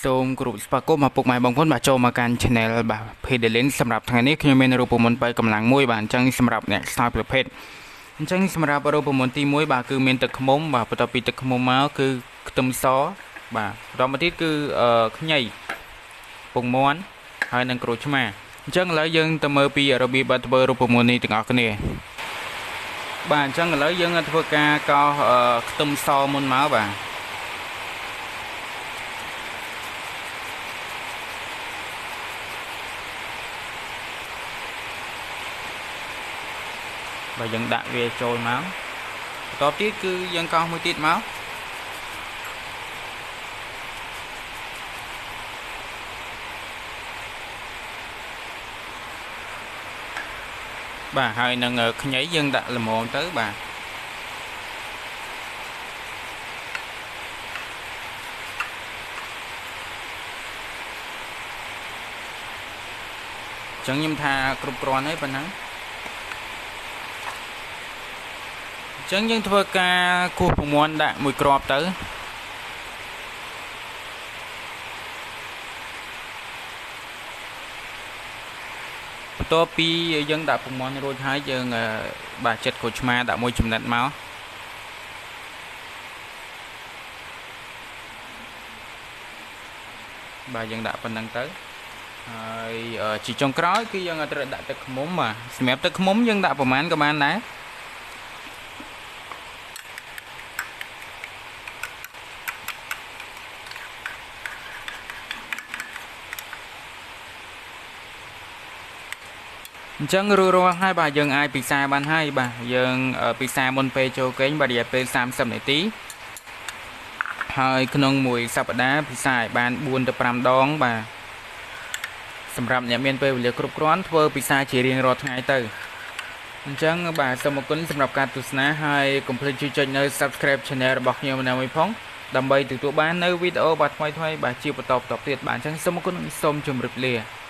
សូមគោរពស្វាគមន៍មកពុកម៉ែបងប្អូនបាទចូលមកកាន់ Channel បាទ Pedelin សម្រាប់ថ្ងៃនេះខ្ញុំមានរូបមន្តបែបកម្លាំងមួយបាទអញ្ចឹងសម្រាប់អ្នកខ្សោយប្រភេទអញ្ចឹងសម្រាប់រូបមន្តទី1បាទគឺមានទឹកឃ្មុំបាទបន្ទាប់ពីទឹកឃ្មុំមកគឺខ្ទឹមសបាទបន្តមកទៀតគឺខ្ញីពងមាន់ហើយនិងក្រូចឆ្មាអញ្ចឹងឥឡូវយើងទៅមើលពីរបៀបធ្វើរូបមន្តនេះទាំងអស់គ្នាបាទអញ្ចឹងឥឡូវយើងធ្វើការកោសខ្ទឹមសមុនមកបាទបើយើងដាក់វាចូលមកបន្ទាប់ទៀតគឺយើងកោសមួយទៀតមកបាទហើយនឹងខ្ញីយើងដាក់ល្មមទៅបាទអញ្ចឹងខ្ញុំថាគ្រប់គ្រាន់ហើយប៉ុណ្ណឹងអញ្ចឹងយើងធ្វើការគោះពងមាន់ដាក់មួយគ្រាប់ទៅបន្ទាប់ពីយើងដាក់ពងមាន់រួចហើយយើងបាទចិត្តក្រូចឆ្មាដាក់មួយចំណិតមកបាទយើងដាក់ប៉ុណ្្នឹងទៅហើយជាចុងក្រោយគឺយើងត្រូវដាក់ទឹកឃ្មុំបាទសម្រាប់ទឹកឃ្មុំយើងដាក់ប្រមាណក៏បានដែរអញ្ចឹងរួចរាល់ហើយបាទយើងអាចពិសាបានហើយបាទយើងពិសាមុនពេលចូលគេងបាទរយៈពេល30នាទីហើយក្នុងមួយសប្តាហ៍ពិសាឲ្យបាន4ទៅ5ដងបាទសម្រាប់អ្នកមានពេលវេលាគ្រប់គ្រាន់ធ្វើពិសាជារៀងរាល់ថ្ងៃទៅអញ្ចឹងបាទសូមអរគុណសម្រាប់ការទស្សនាហើយកុំភ្លេចជួយចុចនៅ Subscribe Channel របស់ខ្ញុំណាមួយផងដើម្បីទទួលបាននៅវីដេអូបាទថ្មីៗបាទជាបន្តទៀតបាទអញ្ចឹងសូមអរគុណសូមជម្រាបលា